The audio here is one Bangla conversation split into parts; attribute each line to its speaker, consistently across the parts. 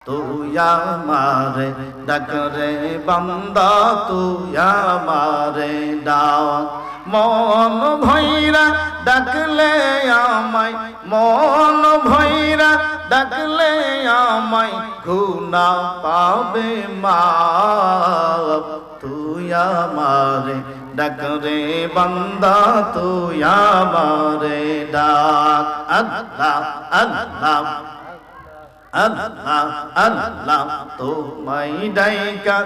Speaker 1: তুই আমারে ডাক রে বান্দা তুই আমারে ডাক মন ভৈরা ডাকলে আমায় মন ভৈরা ডাকলে আমায় গুনা পাবে মাপ তুই আমারে ডাক রে বান্দা তুই আমারে ডাক আল্লাহ আল্লাহ আল্লাহ আল্লাহ তোমায় ডাইকা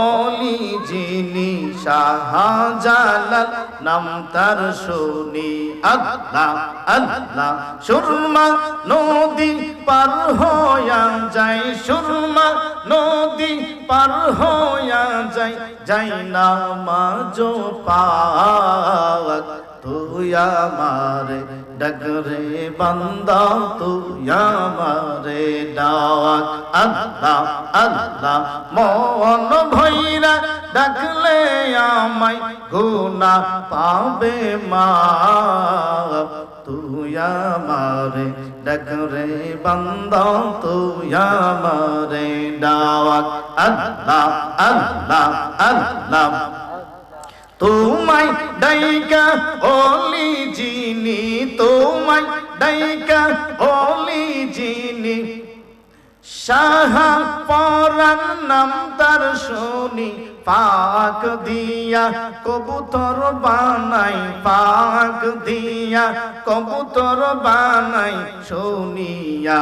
Speaker 1: ওলি যিনি শাহজালাল নাম তার শুনি আল্লাহ আল্লাহ সুরমা নদী পার হইয়া যায় সুরমা নদী পার হইয়া যায় যাই না মাঝো পাক তুই আমারে ডাক রে বান্দা তুই আমারে ডাক আল্লাহ আল্লাহ মন ভৈরা ডাকলে আমায় গুনা পাবে মাপ তুই আমারে ডাক রে বান্দা তুই আমারে ডাক আল্লাহ আল্লাহ আল্লাহ তোমায় ডাইকা ওলি যিনি তোমায় ডাইকা ওলি যিনি শাহ পরান নাম তার শুনি পাক দিয়া কবুতর বানাই পাক দিয়া কবুতর বানাই শুনিয়া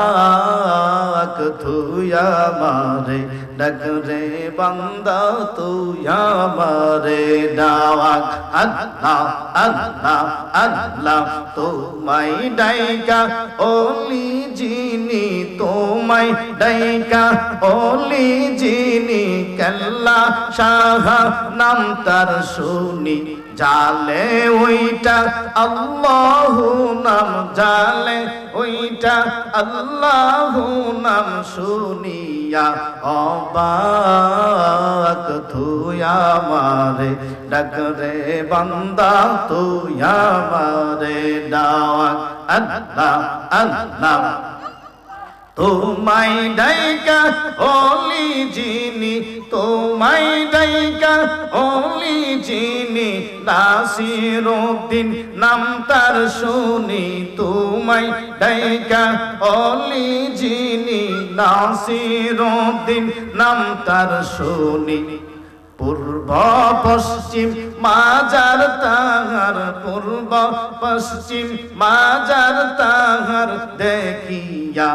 Speaker 1: অবাক তুই আমারে ডাক রে বান্দা তুই আমারে ডাক আল্লাহ আল্লাহ আল্লাহ তোমায় ডাইকা ওলি যিনি তোমায় ডাইকা ওলি যিনি কেল্লা শাহ নাম তার শুনি জালে ওইটা আল্লাহু নাম জালে ওইটা আল্লাহু নাম শুনিয়া অবাক তুই আমারে ডাক রে বান্দা তুই আমারে ডাক আল্লাহ আল্লাহ তোমায় ডাইকা ওলি যিনি তোমায় ডাইকা ওলি যিনি নাসিরউদ্দিন নাম তার শুনি তোমায় ডাইকা ওলি যিনি নাসিরউদ্দিন নাম তার শুনি পূর্ব পশ্চিম মাজার তাহার পূর্ব পশ্চিম মাজার তাহার দেখিয়া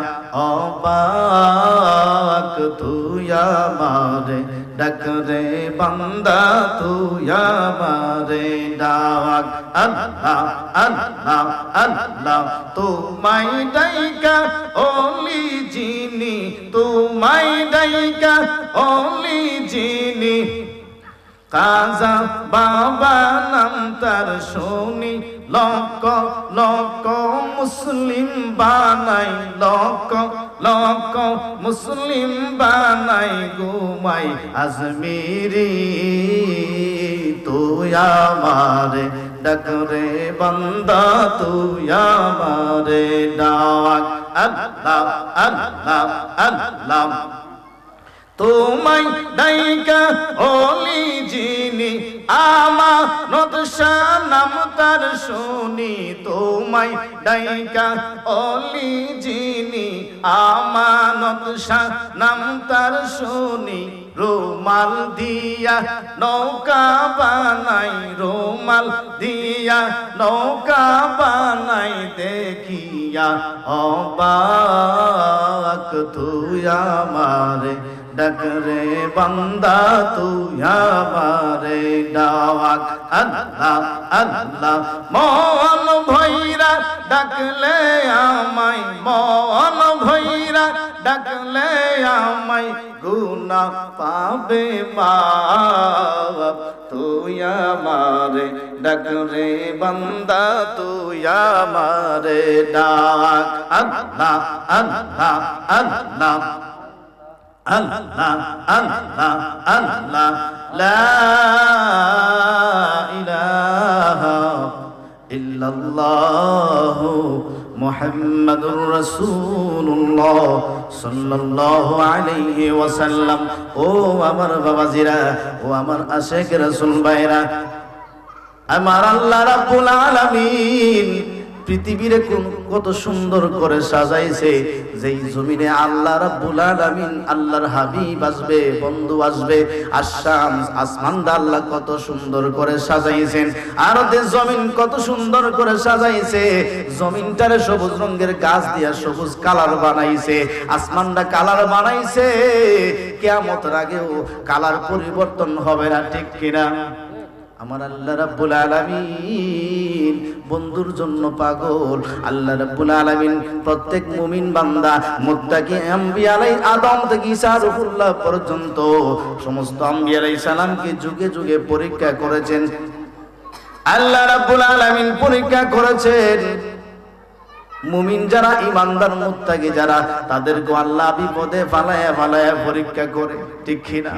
Speaker 1: অবাক তুই আমারে ডাক রে বান্দা তুই আমারে ডাক আল্লাহ আল্লাহ আল্লাহ তোমায় ডাইকা ওলি যিনি তোমায় ডাইকা ওলি যিনি কাজা বাবা নাম তার শুনি লক্ষ লক্ষ মুসলিম বানাই লক্ষ লক্ষ মুসলিম বানাই ঘুমাই আজমিরি তুই আমারে ডাক রে বান্দা তুই আমারে ডাক আল্লাহ আল্লাহ আল্লাহ তোমায় ডাইকা ওলি যিনি আমানত শাহ নাম তার শুনি তোমায় ডাইকা ওলি যিনি আমানত শাহ নাম তার শুনি রুমাল দিয়া নৌকা বানাই রুমাল দিয়া নৌকা বানাই দেখিয়া অবাক তুই আমারে ডাক রে বান্দা তুই আমারে ডাক আল্লাহ আল্লাহ মন ভৈরা ডাকলে আমায় মন ভৈরা ডাকলে আমায় গুনা পাবে মাপ তুই আমারে ডাক রে বান্দা তুই আমারে ডাক আল্লাহ আল্লাহ আল্লাহ আল্লাহ আল্লাহ আল্লাহ লা ইলাহা ইল্লাল্লাহু মুহাম্মাদুর রাসূলুল্লাহ সাল্লাল্লাহু আলাইহি ওয়াসাল্লাম। ও আমার বাবাজিরা, ও আমার আশিক রাসূল ভাইরা, আমার আল্লাহ রাব্বুল আলামিন পৃথিবীরে কত সুন্দর করে সাজাইছে। যেই জমিনে আল্লাহ রাব্বুল আলামিন, আল্লাহর হাবিব আসবে, বন্ধু আসবে, আসমানটা আল্লাহ কত সুন্দর করে সাজাইছেন। আর জমিন কত সুন্দর করে সাজাইছে। জমিনটারে সবুজ রঙের গাছ দিয়া সবুজ কালার বানাইছে, আসমানটা কালার বানাইছে। কিয়ামতের আগেও কালার পরিবর্তন হবে না, ঠিক কিনা? আমার আল্লাহ রাব্বুল আলামিন বন্ধুর জন্য পাগল। আল্লাহ রাব্বুল আলামিন প্রত্যেক মুমিন বান্দা, মুত্তাকি আম্বিয়া আলাইহিস আদম থেকে ঈসা রূহুল্লাহ পর্যন্ত সমস্ত আম্বিয়া আলাইহিস সালামকে যুগে যুগে পরীক্ষা করেছেন। আল্লাহ রাব্বুল আলামিন পরীক্ষা করেছেন মুমিন যারা, ইমানদার মুত্তাকি যারা, তাদেরকে আল্লাহ বিপদে ফালায়া ফালায়া পরীক্ষা করে, ঠিক কিনা?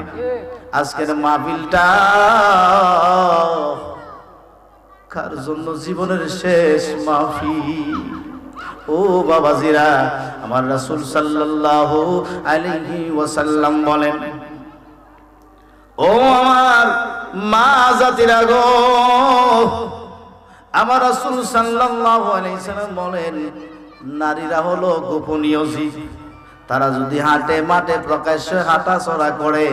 Speaker 1: আজকের মাহফিলটা কার জন্য? জীবনের শেষ মাহফিল। ও বাবাজিরা, আমার রাসূল সাল্লাল্লাহু আলাইহি ওয়াসাল্লাম বলেন, ও আমার মা জাতিরা গো, আমার রাসূল সাল্লাল্লাহু আলাইহি সাল্লাম বলেন, নারীরা হলো গোপনীয় জীব। তারা যদি হাটে মাঠে প্রকাশ্যে হাঁটাচলা করে,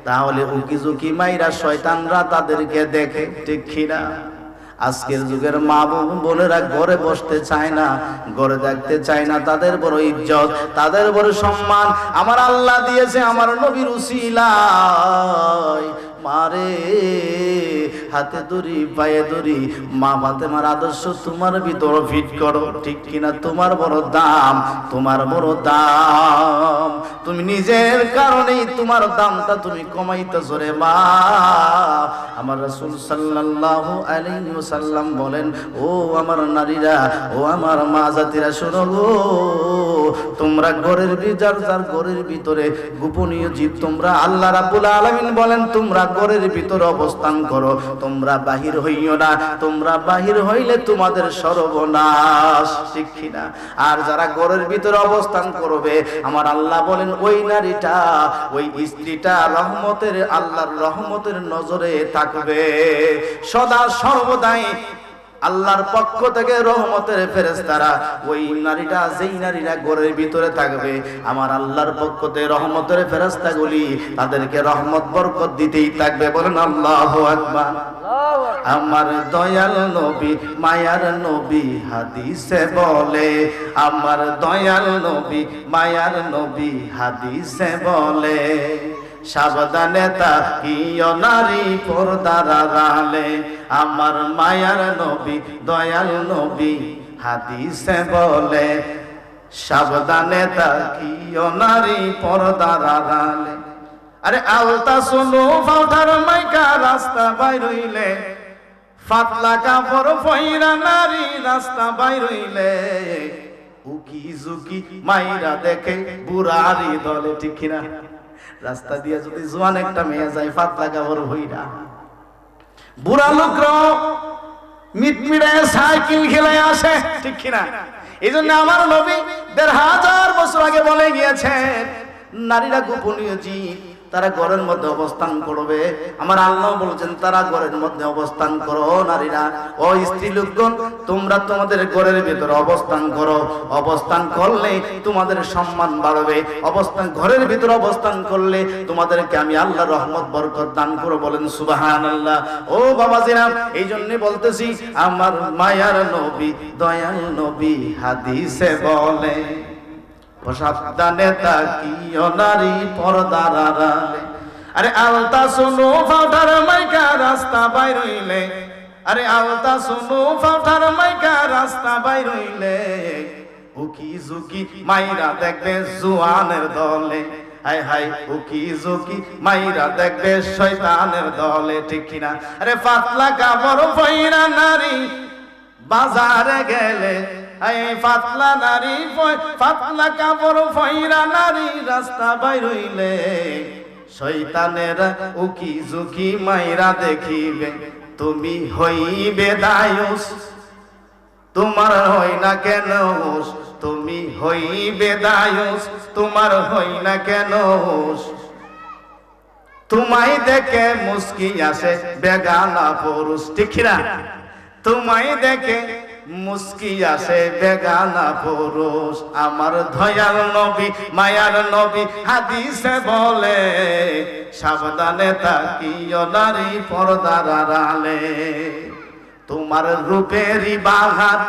Speaker 1: তাহলে উকি ঝুঁকি মাইরা শয়তানরা তাদেরকে দেখে, ঠিক কিনা? আজকের যুগের মা বোনেরা ঘরে বসতে চায় না, ঘরে দেখতে চায় না। তাদের বড় ইজ্জত, তাদের বড় সম্মান আমার আল্লাহ দিয়েছে আমার নবীর উসিলায়। মারে হাতে ধরি, পায়ে ধরি, মা ফাতেমার আদর্শ তোমার ভিতর ফিট করো, ঠিক কিনা? তোমার বড় দাম, তোমার বড় দাম। তুমি নিজের কারণেই তোমার দামটা তুমি কমাইতেছো রে মা। আমার রাসূল সাল্লাল্লাহু আলাইহি ওয়াসাল্লাম বলেন, ও আমার নারীরা, ও আমার মা জাতিরা, শোনো গো, তোমরা ঘরের যার যার ঘরের ভিতরে গোপনীয় জীব, তোমরা আল্লাহ রাব্বুল আলামিন বলেন তোমরা ঘরের ভিতরে অবস্থান করো, তোমরা বাহির হইও না। তোমরা বাহির হইলে তোমাদের সর্বনাশ, ঠিক কিনা? আর যারা ঘরের ভিতরে অবস্থান করবে, আমার আল্লাহ বলেন ওই নারীটা, ওই স্ত্রীটা রহমতের, আল্লাহর রহমতের নজরে থাকবে সদা সর্বদাই। আল্লাহর পক্ষ থেকে রহমতের ফেরেশতারা, ওই নারীটা, যেই নারীরা ঘরের ভিতরে থাকবে, আমার আল্লাহর পক্ষ থেকে রহমতের ফেরেশতাগুলি তাদেরকে রহমত বরকত দিতেই থাকবে। বলেন আল্লাহু আকবার। আমার দয়াল নবী, মায়ার নবী হাদিসে বলে, আমার দয়াল নবী, মায়ার নবী হাদিসে বলে, সাবধানে তাকিও নারী পর্দার আড়ালে। আমার মায়ার নবী, দয়াল নবী হাদিসে বলে, সাবধানে তাকিও নারী পর্দার আড়ালে। আরে আলতা শোনো ফাউটার মাইকা রাস্তা বাইর হইলে, ফাতলা কাপড় পয়রা নারী রাস্তা বাইর হইলে, উকি ঝুঁকি মাইরা দেখে বুড়ারি দলে, ঠিক কিনা? রাস্তা দিয়ে যদি জোয়ান একটা মেয়ে যায় ফাতলা কাপড় হইরা, বুড়া লোকরাও মিটমিড়ায় সাইকেল খেলে আসে, ঠিক কিনা? এই জন্য আমার নবী ১৫০০ বছর আগে বলে গিয়েছেন, নারীরা গোপনীয় জীব, তারা ঘরের মধ্যে অবস্থান করবে। আমার আল্লাহ বলেছেন তারা ঘরের মধ্যে অবস্থান করো। নারীরা, ও স্ত্রী লোকগণ, তোমরা তোমাদের ঘরের ভিতরে অবস্থান করো। অবস্থান করলে তোমাদের সম্মান বাড়বে। অবস্থান, ঘরের ভিতরে অবস্থান করলে তোমাদেরকে আমি আল্লাহ রহমত বরকত দান করব। বলেন সুবহানাল্লাহ। ও বাবাজিরা, এই জন্য বলতেছি, আমার মায়ার নবী, দয়াল নবী হাদিসে বলে, সাবধানে তাকিও নারী পর্দার আড়ালে। আরে আলতা শোনো ফাউটার মাইকা রাস্তা বাইর হইলে, আরে আলতা শোনো ফাউটার মাইকা রাস্তা বাইর হইলে, উকি ঝুঁকি মাইরা দেখবে জোয়ানের দলে, হায় হায় উকি ঝুঁকি মাইরা দেখবে শয়তানের দলে, ঠিক কিনা? আরে পাতলা কাপড় পয়রা নারী বাজারে গেলে, পাতলা নারী, পাতলা কাপড় পয়রা নারী রাস্তা বাইর হইলে, শয়তানেরা উকি ঝুঁকি মাইরা দেখিবে, তুমি হইবে দায়ুস। তোমার হই না কেন হুঁশ, তুমি হইবে দায়ুস, তোমার হই না কেন হুঁশ। তোমায় দেখে মুস্কি আসে বেগানা পুরুষ, ঠিক না? তোমায় দেখে মুস্কি আসে বেগানা পুরুষ। আমার দয়াল নবী মায়ার নবী হাদিসে বলে, সাবধানে তাকিও নারী পর্দার আড়ালে। তোমার রূপেরই বাহার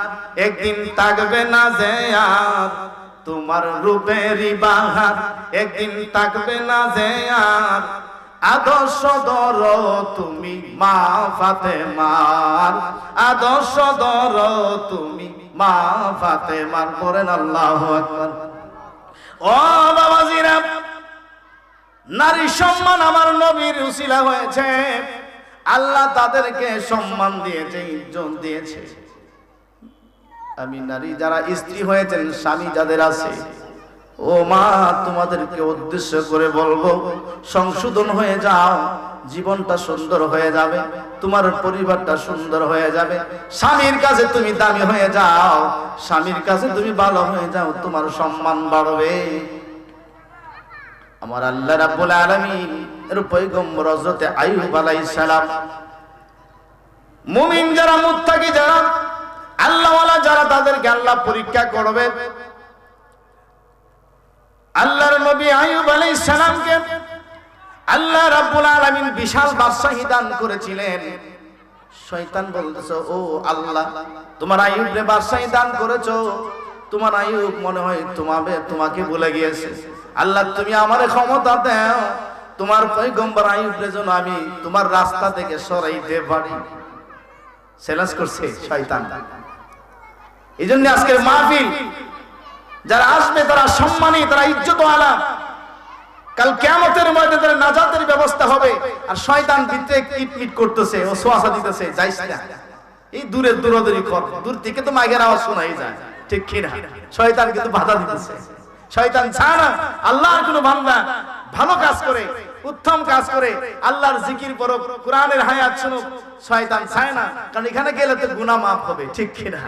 Speaker 1: একদিন থাকবে না যে আর, তোমার রূপেরই বাহার একদিন থাকবে না যে আর। আদর্শ ধর তুমি মা ফাতেমার, আদর্শ ধর তুমি মা ফাতেমার। করেন আল্লাহু আকবার। ও বাবাজিরা, নারী সম্মান আমার নবীর উসিলা হয়েছে। আল্লাহ তাদেরকে সম্মান দিয়েছে, ইজ্জত দিয়েছে। আমি নারী যারা স্ত্রী হয়েছেন, স্বামী যাদের আছে, ও মা, তোমাদেরকে উদ্দেশ্য করে বলবো, সংশোধন হয়ে যাও, জীবনটা সুন্দর হয়ে যাবে, তোমার পরিবারটা সুন্দর হয়ে যাবে। স্বামীর কাছে তুমি দামি হয়ে যাও, স্বামীর কাছে তুমি ভালো হয়ে যাও, তোমার সম্মান বাড়বে। আমার আল্লাহ রাব্বুল আলামিন এর পয়গম্বর হযরত আইয়ুব আলাইহিস সালাম, মুমিন যারা, মুত্তাকি যারা, আল্লাহওয়ালা যারা, তাদেরকে আল্লাহ পরীক্ষা করবে। আল্লাহর নবী আইয়ুব আলাইহিস সালামকে আল্লাহ রাব্বুল আলামিন বিশাল বাদশাহী দান করেছিলেন। শয়তান বলতেছে, ও আল্লাহ, তোমার আইয়ুবকে বাদশাহী দান করেছো, তোমার আইয়ুব মনে হয় তোমাকে ভুলে গিয়েছে। আল্লাহ, তুমি আমারে ক্ষমতা দাও, তোমার পয়গম্বর আইয়ুবের জন্য আমি তোমার রাস্তা থেকে সরাইতে পারি। চ্যালেঞ্জ করছে শয়তান। এই জন্য আজকের মাহফিল যারা আসবে তারা সম্মানী, তারা ইজ্জতওয়ালা। কাল কিয়ামতের মধ্যে তাদের নাজাতের ব্যবস্থা হবে। আর শয়তান ভিতরে কিটমিট করতেছে, ও সোয়াসা দিতেছে, যাইস না, এই দূরদূরি কর, দূর থেকে তো মাইকের আওয়াজ শোনাই যায়, ঠিক কি না? শয়তান কিন্তু বাধা দিতেছে। শয়তান চায় না আল্লাহর কোনো বান্দা ভালো কাজ করে, উত্তম কাজ করে, আল্লাহর জিকির করুক, কোরআনের হায়াত শুনুক। শয়তান চায় না, কারণ এখানে গেলে তো গুনাহ মাফ হবে, ঠিক কি না?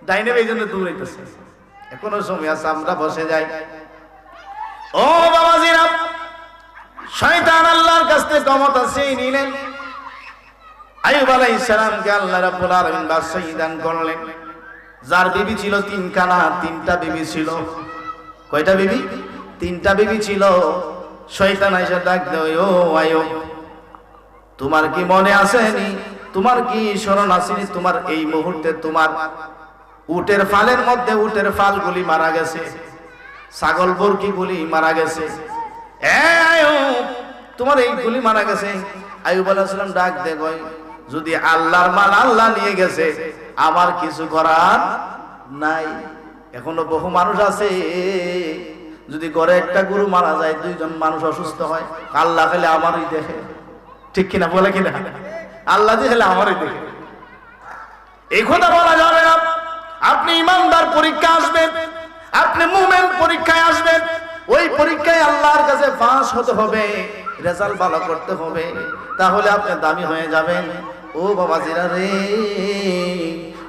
Speaker 1: ডাইনে এই জন্য দূর হইতেছে। এখনো সময় আছে, আমরা বসে যাই। ও বাবাজিরা, শয়তান আল্লাহর কাছ থেকে ক্ষমতা চেয়ে নিলেন। আইয়ুব আলাইহিস সালামকে আল্লাহ রাব্বুল আলামিন বাদশাহী দান করলেন। যার বিবি ছিল তিনখানা, তিনটা বিবি ছিল। কয়টা বিবি? তিনটা বিবি ছিল। শয়তান আইসা ডাক দেয়, ও আইয়ুব, তোমার কি মনে আসেনি, তোমার কি স্মরণ আসেনি, তোমার এই মুহূর্তে তোমার উটের ফালের মধ্যে উটের ফালগুলি মারা গেছে, ছাগল বর্গিগুলি মারা গেছে। আইয়ুব, তোমার এইগুলি মারা গেছে। আইয়ুব আলাইহিস সালাম ডাক দেয়, কই, যদি আল্লাহর মাল আল্লাহ নিয়ে গেছে, আমার কিছু করার নাই। এখনো বহু মানুষ আছে, যদি ঘরে একটা গরু মারা যায়, দুইজন মানুষ অসুস্থ হয়, আল্লাহ খেলে আমারই দেখে, ঠিক কিনা? বলে কিনা? আল্লাহ যে খেলে আমারই দেখে। এই কথা বলা যাবে না। আপনি ইমানদার পরীক্ষা আসবেন, আপনি মুমিন পরীক্ষায় আসবেন, ওই পরীক্ষায় আল্লাহর কাছে পাস হতে হবে, রেজাল্ট ভালো করতে হবে, তাহলে আপনি দামি হয়ে যাবেন। ও বাবাজিরা রে,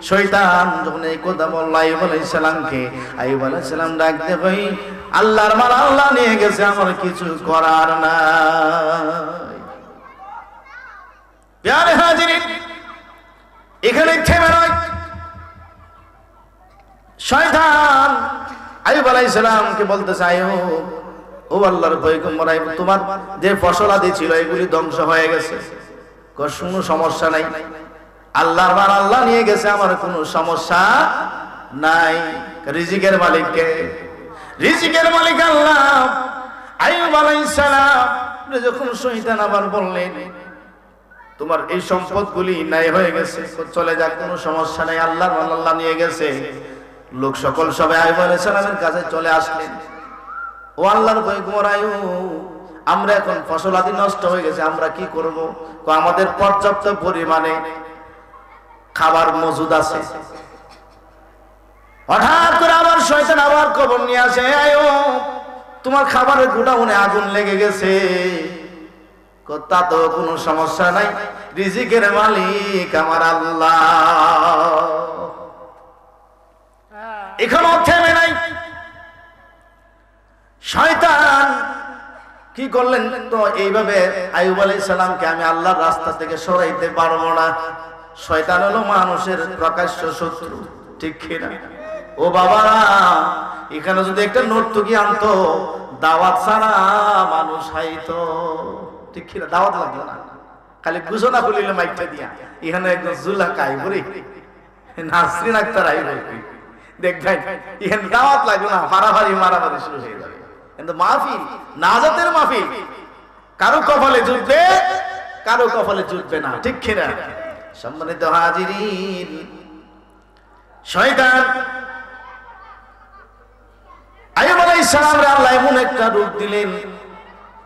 Speaker 1: শয়তান যখন এই কথা বলল আইয়ুব আলাইহিস সালামকে, আইয়ুব আলাইহিস সালাম ডাকতে, ভাই, আল্লাহর মাল আল্লাহ নিয়ে গেছে, আমার কিছু করার নাই। প্যারে হাজিরিন, এখানে থেমে নয়। শয়তান আইয়ুব আলাইহিস সালামকে বলতেছে, আইয়ুব, ও আল্লাহর পয়গম্বর আইয়ুব, তোমার যে ফসল আদি ছিল এগুলি ধ্বংস হয়ে গেছে। কোনো সমস্যা নাই, আল্লাহর মাল আল্লাহ নিয়ে গেছে, আমার কোনো সমস্যা নাই। রিজিকের মালিক কে? রিজিকের মালিক আল্লাহ। আইয়ুব আলাইহিস সালাম যখন শয়তান আবার বললেন, তোমার এই সম্পদগুলি নাই হয়ে গেছে, চলে যাক, কোনো সমস্যা নাই, আল্লাহর মাল আল্লাহ নিয়ে গেছে। লোক সকল সবাই আইয়ুব আলাইহিস সালামের কাছে চলে আসলেন। ও আল্লাহর পয়গম্বর আইয়ুব, আমরা এখন ফসল আদি নষ্ট হয়ে গেছে, আমরা কি করব? আমাদের পর্যাপ্ত পরিমাণে খাবার মজুদ আছে। হঠাৎ করে আবার শয়তান আবার খবর নিয়ে আসে, আইয়ুব, তোমার খাবারের গোডাউনে আগুন লেগে গেছে। তা তো কোনো সমস্যা নাই, রিজিকের মালিক আমার আল্লাহ। এখনো থেমে নাই। শয়তান কি করলেন, তো এইভাবে আইয়ুব আলাইহিস সালামকে আমি আল্লাহর রাস্তা থেকে সরাইতে পারবো না। শয়তান হলো মানুষের প্রকাশ্য শত্রু, ঠিক কিনা? ও বাবারা, এখানে যদি একটা নর্তকী আনতো, দাওয়াত ছাড়া মানুষ হাইতো, ঠিক কিনা? দাওয়াত লাগলো না, খালি ঘোষণা খুলিল মাইকটা দিয়া, এখানে একদম জুলাকা আইবরি, নাসরিন আক্তার আইবরি, দেখবেন এখানে দাওয়াত লাগলো না, মারামারি মারামারি শুরু হয়ে যাবে। কিন্তু মাহফিল, নাজাতের মাহফিল, কারো কপালে জুটবে, কারো কপালে জুটবে না, ঠিক কিনা? সম্মানিত হাজিরিন, শয়তান আইয়ুব আলাইহিস সালামের আল্লাহ এমন একটা রূপ দিলেন,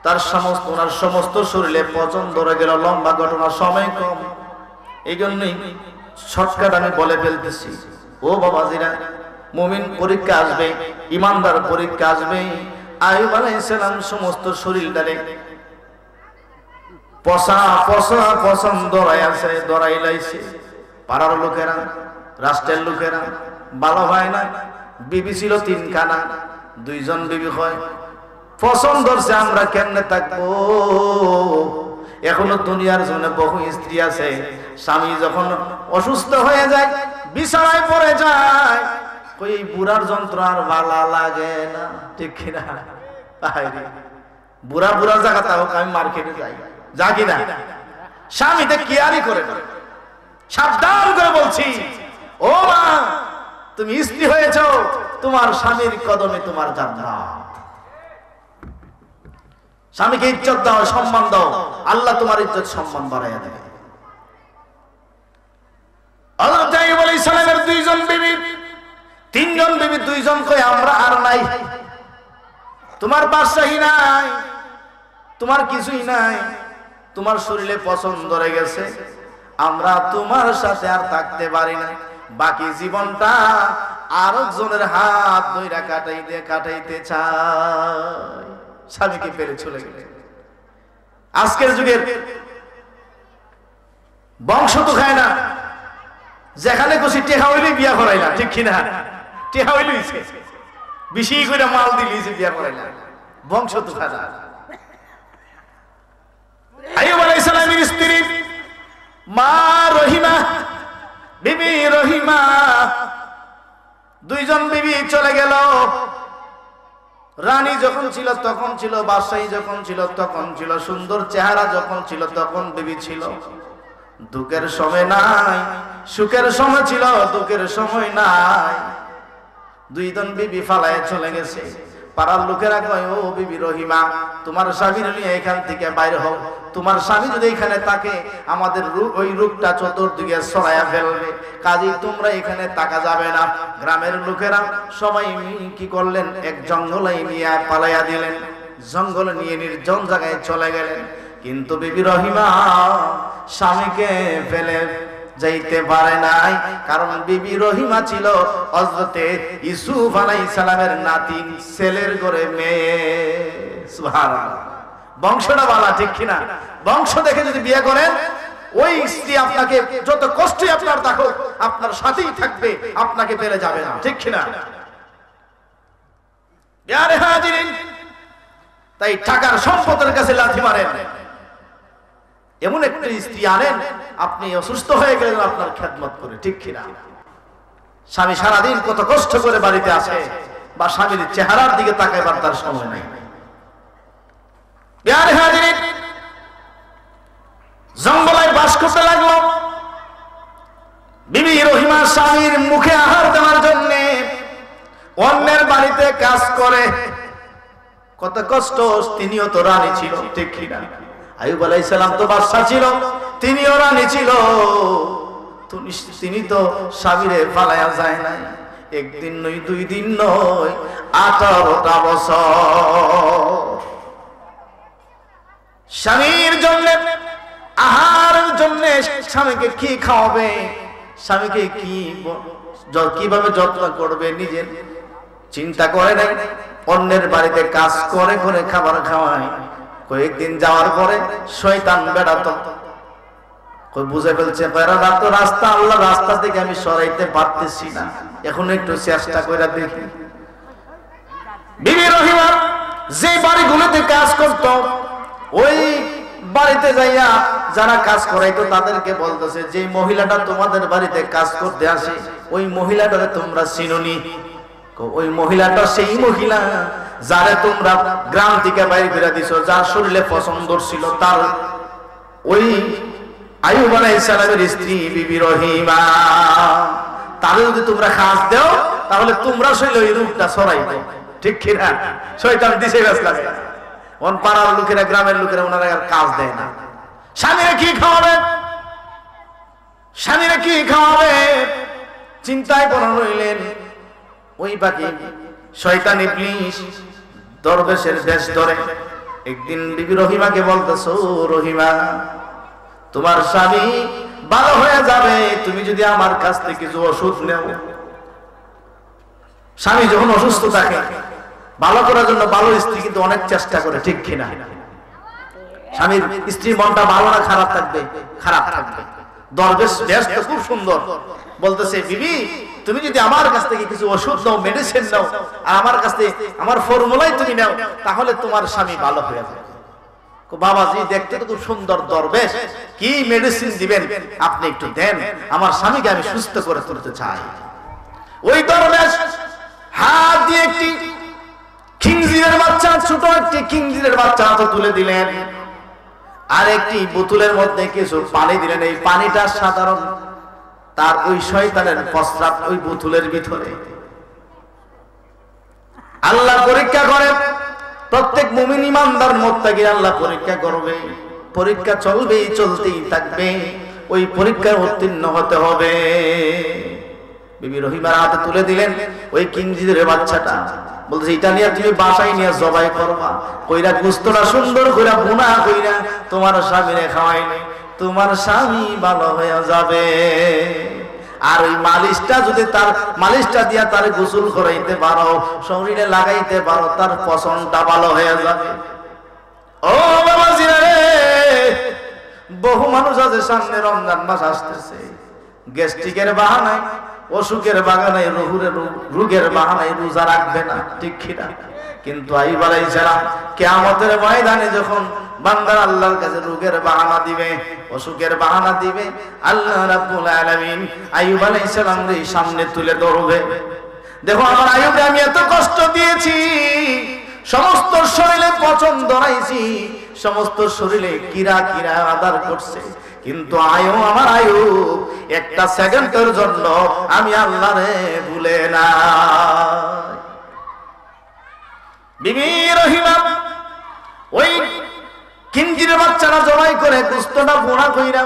Speaker 1: তার সমস্ত শরীরে পচন ধরে গেল। লম্বা ঘটনা, সময় কম, এই জন্যই শর্টকাট আমি বলে ফেলতেছি। ও বাবাজিরা, মুমিন পরীক্ষা আসবে, ইমানদার পরীক্ষা আসবে। আইয়ুব আলাইহিস সালাম সমস্ত শরীরটারে পচন ধরাই লাইছে। পাড়ার লোকেরা, রাষ্ট্রের লোকেরা ভালো হয় না। বিবি ছিল 3 খানা, 2 জন বিবি হয়, পছন্দ ধরছে, আমরা কেমনে থাকবো? এখনো দুনিয়ার জন্য বহু স্ত্রী আছে, স্বামী যখন অসুস্থ হয়ে যায়, বিছানায় পড়ে যায়, ওই বুড়ার যন্ত্র আর ভালো লাগে না, ঠিক কিনা? বুড়া জায়গাটা হোক, আমি মার্কেটে যাই, যা কিনা স্বামীতে কেয়ারই করে না। সাবধান করে বলছি, ও মা, তুমি স্ত্রী হয়েছ, তোমার স্বামীর কদমে তোমার জান্নাত। স্বামীকে ইজ্জত দাও, সম্মান দাও, আল্লাহ তোমার ইজ্জত সম্মান বাড়াইয়া দেবে। হযরত আইয়ুব আলাইহিস সালামের 2 জন বিবি, 3 জন বিবি, 2 জন কই আমরা আর নাই, তোমার বাদশাহী নাই, তোমার কিছুই নাই, তোমার শরীরে পছন্দ ধরে গেছে, আমরা তোমার সাথে আর থাকতে পারি না, বাকি জীবনটা আরেকজনের হাত ধইরা কাটাইতে চাই। স্বামীকে পেরে চলে গেলেন। আজকের যুগের বংশ তো খায় না, যেখানে খুশি টেহা হইলে বিয়া করাই না, ঠিক কিনা? টেহা হইলে বেশি করে মাল দিলি বিয়া করাই না, বংশ তো খায় না। আইয়ুব আলাইহিস সালামের স্ত্রী মা রহিমা, বিবি রহিমা, 2 জন বিবি চলে গেল। রানী যখন ছিল তখন ছিল, বাদশাহী যখন ছিল তখন ছিল, সুন্দর চেহারা যখন ছিল তখন বিবি ছিল। দুঃখের সময় নাই, সুখের সময় ছিল, দুঃখের সময় নাই। 2 জন বিবি ফালায় চলে গেছে। পাড়ার লোকেরা কয়, ও বিবি রহিমা, তোমার স্বামী নিয়ে এখান থেকে বাইরে হও, তোমার স্বামী যদি এখানে থাকে আমাদের ওই রূপটা চতুর্দিকে ছড়াইয়া ফেলবে, কাজেই তোমরা এখানে থাকা যাবে না। গ্রামের লোকেরা সবাই কি করলেন, এক জঙ্গলে নিয়ে পালাইয়া দিলেন, জঙ্গলে নিয়ে নির্জন জায়গায় চলে গেলেন। কিন্তু বিবি রহিমা স্বামীকে ফেলে যাইতে পারে নাই, কারণ বিবি রহিমা ছিল হযরতে ইউসুফ আলাইহিস সালামের নাতিন, ছেলের ঘরে মেয়ে। সুবহানাল্লাহ, বংশটা ভালো, ঠিক কিনা? বংশ দেখে যদি বিয়ে করেন, ওই স্ত্রী আপনাকে যত কষ্টই আপনার থাকুক, আপনার সাথেই থাকবে, আপনাকে ফেলে যাবে না, ঠিক কিনা? প্যারে হাজিরিন, তাই টাকার সম্পদের কাছে লাথি মারেন, এমন একটা স্ত্রী আনেন, আপনি অসুস্থ হয়ে গেলেন আপনার খেদমত করে, ঠিক কিনা? স্বামী সারাদিন কত কষ্ট করে বাড়িতে আসে, বা স্বামীর চেহারার দিকে তাকাইবার তার সময় নাই। প্যারে হাজিরিন, জঙ্গলায় বাস করতে লাগলো। বিবি রহিমা স্বামীর মুখে আহার দেওয়ার জন্য অন্যের বাড়িতে কাজ করে, কত কষ্ট। তিনিও তো রানী ছিল, ঠিক কিনা? আইয়ুব আলাইহিস সালাম তো বাদশা ছিল, তিনিও রানী ছিল, তিনি তো স্বামীরে পালায়া যায় নাই। একদিন নয়, 2 দিন নয়, 18টা বছর স্বামীর জন্য, আহারের জন্য, স্বামীকে কি খাওয়াবে, স্বামীকে কিভাবে যত্ন করবে, নিজের চিন্তা করে নাই। অন্যের বাড়িতে কাজ করে করে খাবার খাওয়ায়। কয়েকদিন যাওয়ার পরে শয়তান বেড়াতো, বুঝে ফেলছে রাস্তা, আল্লাহ রাস্তা থেকে আমি সরাইতে পারতেছি না, এখন একটু চেষ্টা করে দেখি। বিবি রহিমা যে বাড়িগুলোতে কাজ করত, ওই বাড়িতে যাইয়া যারা কাজ করাইতো তাদেরকে বলতেছে, যে মহিলাটা তোমাদের বাড়িতে কাজ করতে আসে ওই মহিলাটারে তোমরা চিনোনি? ওই মহিলাটা সেই মহিলা যারে তোমরা গ্রাম থেকে বাইরে করে দিছো, যার শরীরে পছন্দ ছিল, তার ওই আইয়ুব আলাইহিস সালামের স্ত্রী বিবি রহিমা। তাহলে যদি তোমরা কাজ দাও তাহলে তোমরা শৈল ওই রূপটা ছড়াইবে, ঠিক কিনা? শয়তান দিছে ব্যস্ত ওন পাড়ার লোকেরা, গ্রামের লোকেরা ওনারা আর কাজ দেয় না। স্বামীরা কি খাওয়াবে, স্বামীরা কি খাওয়াবে চিন্তায় পড়া রইলেন। ওই বাকি শয়তান ইবলিস দরবেশের বেশ ধরে একদিন বিবি রহিমাকে বলতেছো, রহিমা তোমার স্বামী ভালো হয়ে যাবে তুমি যদি আমার কাছ থেকে কিছু ওষুধ নেও। স্বামী যখন অসুস্থ থাকে ভালো করার জন্য ভালো স্ত্রী কিন্তু অনেক চেষ্টা করে, ঠিক কিনা? স্বামীর স্ত্রীর মনটা ভালো না খারাপ থাকবে? খারাপ থাকবে। দরবেশ বেশ তো খুব সুন্দর বলতেছে, বিবি তুমি যদি আমার কাছ থেকে কিছু ওষুধ নাও, মেডিসিন নাও, আর আমার কাছ থেকে আমার ফর্মুলাই তুমি নাও, তাহলে তোমার স্বামী ভালো হয়ে যাবে। বাবাজি দেখতে তো খুব সুন্দর দরবেশ, কি মেডিসিন দিবেন আপনি একটু দেন, আমার স্বামীকে আমি সুস্থ করে তুলতে চাই। ওই দরবেশ হাত দিয়ে একটি খিঞ্জিরের বাচ্চা, ছোট একটি খিঞ্জিরের বাচ্চা হাতে তুলে দিলেন, আর একটি বোতলের মধ্যে কিছু পানি দিলেন। এই পানিটা সাধারণ তার ওই শয়তানের প্রস্রাব ওই বোতলের ভিতরে। আল্লাহ পরীক্ষা করে, প্রত্যেক মুমিন ইমানদার মুত্তাকি আল্লাহ পরীক্ষা করবে, পরীক্ষা চলবেই, চলতেই থাকবে, ওই পরীক্ষায় উত্তীর্ণ হতে হবে। বিবি রহিমার হাতে তুলে দিলেন ওই কিঞ্জিরের বাচ্চাটা, বলছে এটা নিয়ে তুমি বাসায় নিয়ে জবাই করবা, কইরা গুস্তটা সুন্দর কইরা ভুনা কইরা তোমার স্বামীরে খাওয়াইলে তোমার স্বামী ভালো হয়ে যাবে। আর ওই মালিশটা যদি তার মালিশটা দিয়া তার গোসল করাইতে পারো, শরীরে লাগাইতে পারো, তার পছন্দটা ভালো হয়ে যাবে। ও বাবাজিরা রে, বহু মানুষ আছে সামনে রমজান মাস আসতেছে, গ্যাস্ট্রিকের বাহানায়, অসুখের বাগানায়, রোগের বাহানায় রোজা রাখবে না, ঠিক কিনা? কিন্তু আইয়ুব আলাইহিস সালাম কিয়ামতের ময়দানে যখন বান্দার আল্লাহর কাছে রোগের বাহানা দিবে, অসুখের বাহানা দিবে, আল্লাহ রাব্বুল আলামিন আইয়ুব আলাইহিস সালামের সামনে তুলে ধরবে। দেখো আমার আইয়ুবকে আমি এত কষ্ট দিয়েছি, সমস্ত শরীরে পচন ধরাইছি, সমস্ত শরীরে কিরা কিরা আদার করছে, কিন্তু আমার আইয়ুব একটা সেকেন্ডের জন্য আমি আল্লাহরে ভুলে না। বিবি রহিমা ওই কিঞ্জিরের বাচ্চাটা জবাই করে গোস্তটা ভুনা কইরা,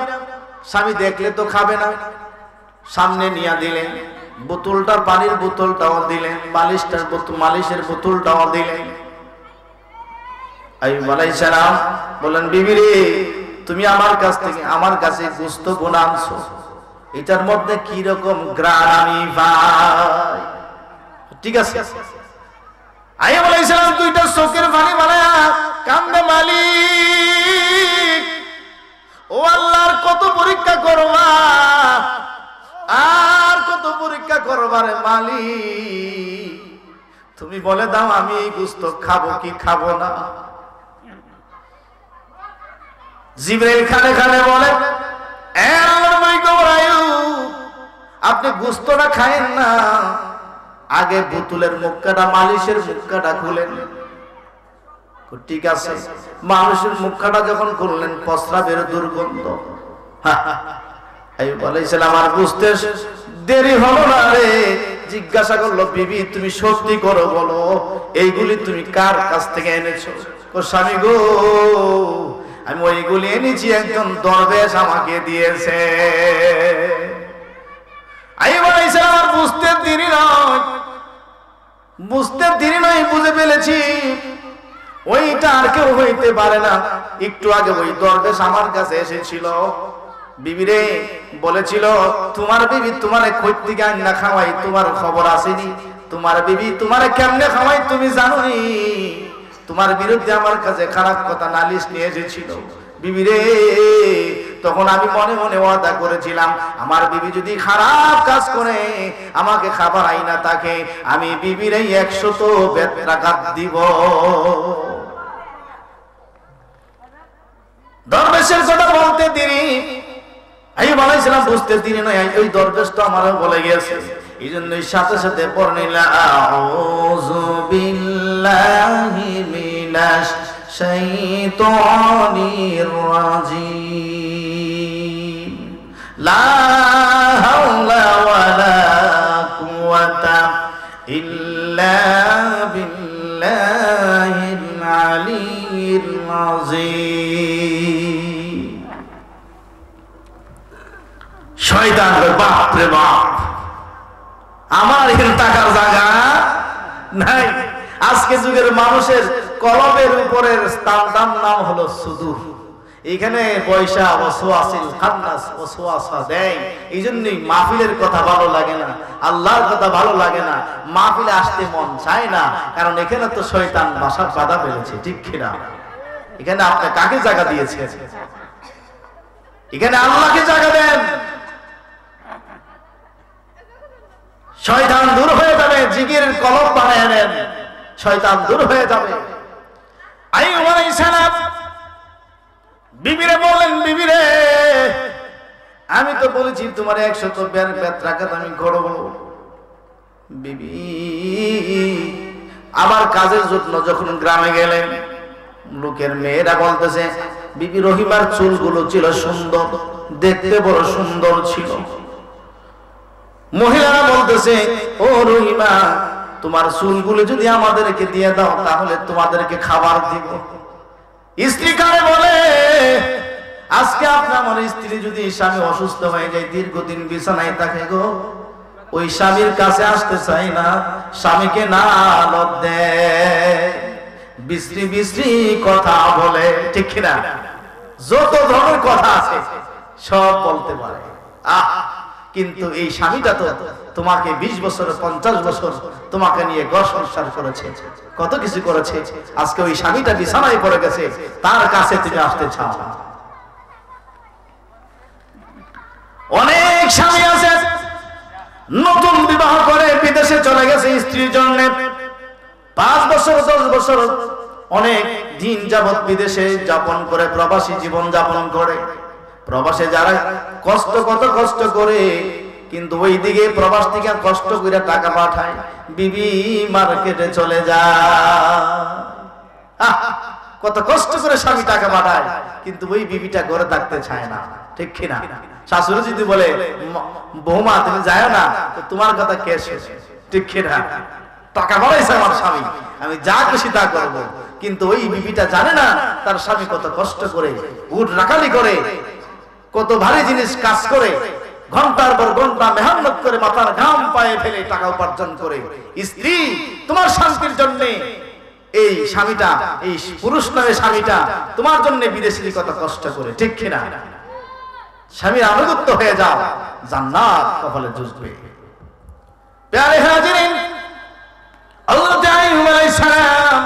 Speaker 1: স্বামী দেখলে তো খাবে না, সামনে নিয়ে দিলেন, বোতলটা পানির বোতলটাও দিলেন, মালিশের বোতলটাও দিলেন। আইয়ুব আলাইহিস সালাম বলেন, বিবি রে তুমি আমার কাছে গোস্ত ভুনা আনছো, এটার মধ্যে কি রকম গ্রান আমি পাই? ঠিক আছে। আইয়ুব আলাইহিস সালাম দুইটা চোখের পানি বানায়া কান্দে, মালিক ও আল্লাহর কত পরীক্ষা করবা, আর কত পরীক্ষা করবা রে মালিক, তুমি বলে দাও আমি এই গোস্ত খাবো কি খাবো না। জিবরাইল খানে খানে বলে, আপনি গোস্তটা খায়েন না, আগে বোতলের মুখটা, মালিশের মুখটা খুলেন। ঠিক আছে, মানুষের মুখটা যখন খুললেন প্রস্রাবের দুর্গন্ধ। আইয়ুব আলাইহিস সালাম আর বুঝতে দেরি হলো না রে, জিজ্ঞাসা করলো, বিবি তুমি সত্যি করো বলো, এইগুলি তুমি কার কাছ থেকে এনেছো? ও স্বামী গো, আমি ওইগুলি এনেছি, একজন দরবেশ আমাকে দিয়েছে। আইয়ুব আলাইহিস সালাম আর বুঝতে দেরি নয়, বুঝে ফেলেছি ওইটা আর কেউ হইতে পারে না। একটু আগে ওই দরবেশ আমার কাছে এসেছিল, বিবিরে বলেছিল তোমার বিবি তোমারে কই থেকে আইনা খাওয়াই, তোমার খবর আসেনি? তোমার বিবি তোমারে কেমনে খাওয়াই তুমি জানোনি? তোমার বিরুদ্ধে আমার কাছে খারাপ কথা নালিশ নিয়ে এসেছিল। বিবিরে তখন আমি মনে মনে ওয়াদা করেছিলাম, আমার বিবি যদি খারাপ কাজ করে আমাকে খাবার আইনা থাকে, আমি বিবির এই 100 বেত্রাঘাত দিব। দরবেশের কথা বলতে দেরি, আইয়ুব আলাইহিস সালাম বুঝতে দেরি নয়, ওই দরবেশ তো আমারও বলে গেছে। এই জন্যই সাথে সাথে পড়নিলা আউযু বিল্লাহি মিনাশ শাইতানির রাজিম, লা হাওলা ওয়ালা কুওয়াতা ইল্লা বিল্লাহিল আলিয়্যিল আযীম। শয়তান বাপ রে বাপ, আমার এখানে টাকার জায়গা নাই। আজকে যুগের মানুষের কলবের উপরের স্থান নাম হলো সুদূর। এখানে পয়সা ওয়াসওয়াসিল খান্নাস ওয়াসওয়াসা দেয়। এই জন্যই মাহফিলের কথা ভালো লাগে না, আল্লাহর কথা ভালো লাগে না, মাহফিলে আসতে মন চায় না, কারণ এখানে তো শয়তান বাসার বাধা পেয়েছে। ঠিক কিনা? এখানে আপনি কাকে জায়গা দিয়েছে? এখানে আল্লাহকে জায়গা দেন, শয়তান দূর হয়ে যাবে। জিকিরের কলব বানায় নেন, শয়তান দূর হয়ে যাবে। আইয়ুব আলাইহিস সালাম বিবিরে বললেন, বিবিরে আমি তো বলেছি তোমার 100 বেত্রাঘাত আমি করব। বিবি আবার কাজের জন্য যখন গ্রামে গেলেন, লোকের মেয়েরা বলতেছে বিবি রহিমার চুলগুলো ছিল সুন্দর, দেখতে বড় সুন্দর ছিল। মহিলারা বলতেছে ও রহিমা, তোমার চুলগুলো যদি আমাদেরকে দিয়ে দাও তাহলে তোমাদেরকে খাবার দিব। স্ত্রী কারে বলে, আজকে আপনার আমার স্ত্রী যদি স্বামী অসুস্থ হয়ে যায়, দীর্ঘদিন বিছানায় থাকে গো, ওই স্বামীর কাছে আসতে চাই না, স্বামীকে না আলত দেয়, বিশ্রী বিশ্রী কথা বলে। ঠিক কিনা? যত ধরনের কথা আছে সব বলতে পারে। কিন্তু এই স্বামীটা তো তোমাকে 20 বছর 50 বছর তোমাকে নিয়ে ঘর সংসার করেছে, কত কিছু করেছে। আজকে ওই স্বামীটা বিছানায় পড়ে গেছে, তার কাছে তুমি আসতে চাও না। অনেক স্বামী আছে নতুন বিবাহ করে বিদেশে চলে গেছে স্ত্রীর জন্য, 5 বছর 10 বছর অনেক দিন যাবত বিদেশে যাপন করে, প্রবাসী জীবন যাপন করে। প্রবাসে যারা কত কষ্ট করে, কিন্তু ওই দিকে প্রবাস থেকে কষ্ট করে টাকা পাঠায়, বিবি মার্কেটে চলে যায়। কত কষ্ট করে স্বামী টাকা পাঠায়, কিন্তু ওই বিবিটা ঘরে থাকতে চায় না। ঠিক কিনা? শাশুড়ি যদি বলে বৌমা তুমি যাও না, তো তোমার কথা কে শুনে? ঠিক কিনা? টাকা পাঠাইছে আমার স্বামী, আমি যা খুশি তা করবো। কিন্তু ওই বিবিটা জানে না তার স্বামী কত কষ্ট করে, উট রাখালি করে, কত ভারী জিনিস কাজ করে, ঘন্টার পর ঘন্টা মেহনত করে, মাথার ঘাম পায়ে ফেলে টাকা উপার্জন করে। স্ত্রী তোমার শান্তির জন্য এই স্বামীটা, এই পুরুষ নামে স্বামীটা তোমার জন্য বিদেশি কত কষ্ট করে। ঠিক কিনা? স্বামীর আনুগত্য হয়ে যাও, জান্নাত কপালে জুটবে। প্যারে হাজিরিন, আল্লাহ আইয়ুব আলাইহিস সালাম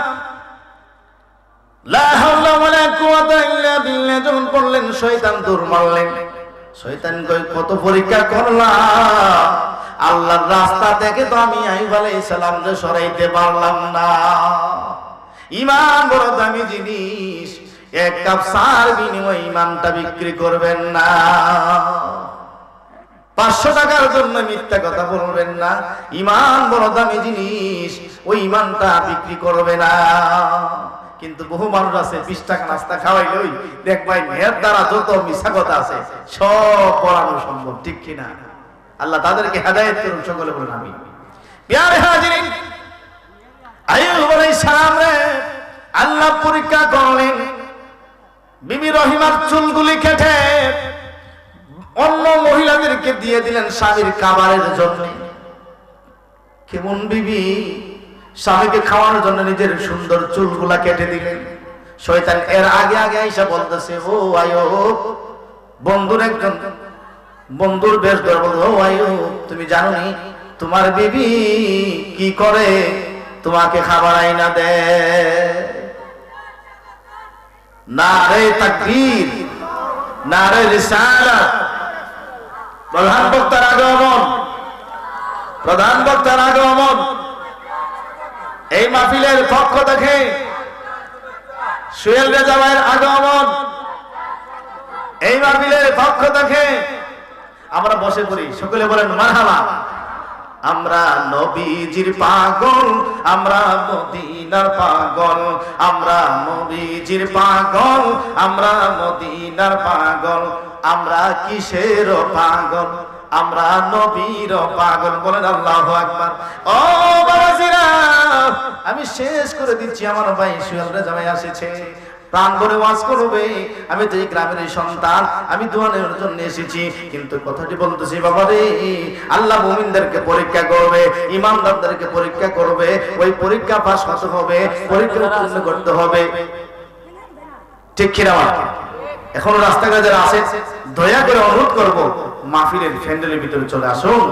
Speaker 1: লা হাওলা ওয়ালা কুওয়াতা ইল্লা বিল্লাহ যখন পড়লেন, শয়তান দূর মারলেন। শয়তান কই কত পরীক্ষা করলাম, আল্লাহর রাস্তা থেকে তো আমি আইয়ুব আলাইহিস সালামকে সরাইতে পারলাম না। ঈমান বড় দামি জিনিস, 1 কাপ চার বিনিময়ে ঈমানটা বিক্রি করবেন না। 500 টাকার জন্য মিথ্যা কথা বলবেন না। ঈমান বড় দামি জিনিস, ওই ঈমানটা বিক্রি করবে না। কিন্তু বহু মানুষ আছে 20 টাকা নাস্তা খাওয়াইলই দেখ ভাই মেয়ের দ্বারা যত মিথ্যা কথা আছে সব পড়ানো সম্ভব। ঠিক কিনা? আল্লাহ তাদেরকে হেদায়েত করুন, সকলে বলুন আমিন। প্যারে হাজিরিন, আইয়ুব আলাইহিস সালাম রে আল্লাহ পরীক্ষা করলেন। বিবি রহিমার চুলগুলি কেটে অন্য মহিলাদেরকে দিয়ে দিলেন স্বামীর খাবারের জন্য। কেমন বিবি, স্বামীকে খাওয়ানোর জন্য নিজের সুন্দর চুলগুলা কেটে দিলেন। শয়তান এর আগে আগে আইসা বলতেছে ও আইয়ুব, বন্ধুর একজন বন্ধুর বেশ ধরে বলতো, ও আইয়ুব তুমি জানো নি তোমার বিবি কি করে, তোমাকে খাবার আইনা দেয়। নারে তাকবীর, নারে রিসালাত। প্রধান বক্তার আগমন, প্রধান বক্তার আগমন। এই মাহফিলের পক্ষ থেকে সোহেল রেজা ভাইয়ের আগমন। এই মাহফিলের পক্ষ থেকে আমরা বসে পড়ি, সকলে বলেন মারহাবা। আমরা নবীজির পাগল, আমরা মদিনার পাগল, আমরা নবীজির পাগল, আমরা মদিনার পাগল, আমরা কিসের পাগল, আমরা নবীর পাগল। বলেন আল্লাহু আকবার। ও বাবাজিরা, আমি শেষ করে দিচ্ছি, আমার ভাই সোহেল রেজা ভাই এসেছে, প্রাণ ভরে ওয়াজ করবে। আমি তো এই গ্রামের সন্তান, আমি দোয়ানের জন্য এসেছি, কিন্তু কথাটি বলতেছি বাবা রে, আল্লাহ মুমিনদেরকে পরীক্ষা করবে, ইমানদারদেরকে পরীক্ষা করবে। ওই পরীক্ষা পাস হতে হবে, পরীক্ষা উত্তীর্ণ করতে হবে, ঠিক কিনা? এখনো রাস্তাঘাটে যারা আছে, দয়া করে অনুরোধ করবো মাহফিলের প্যান্ডেলের ভিতরে চলে আসুন।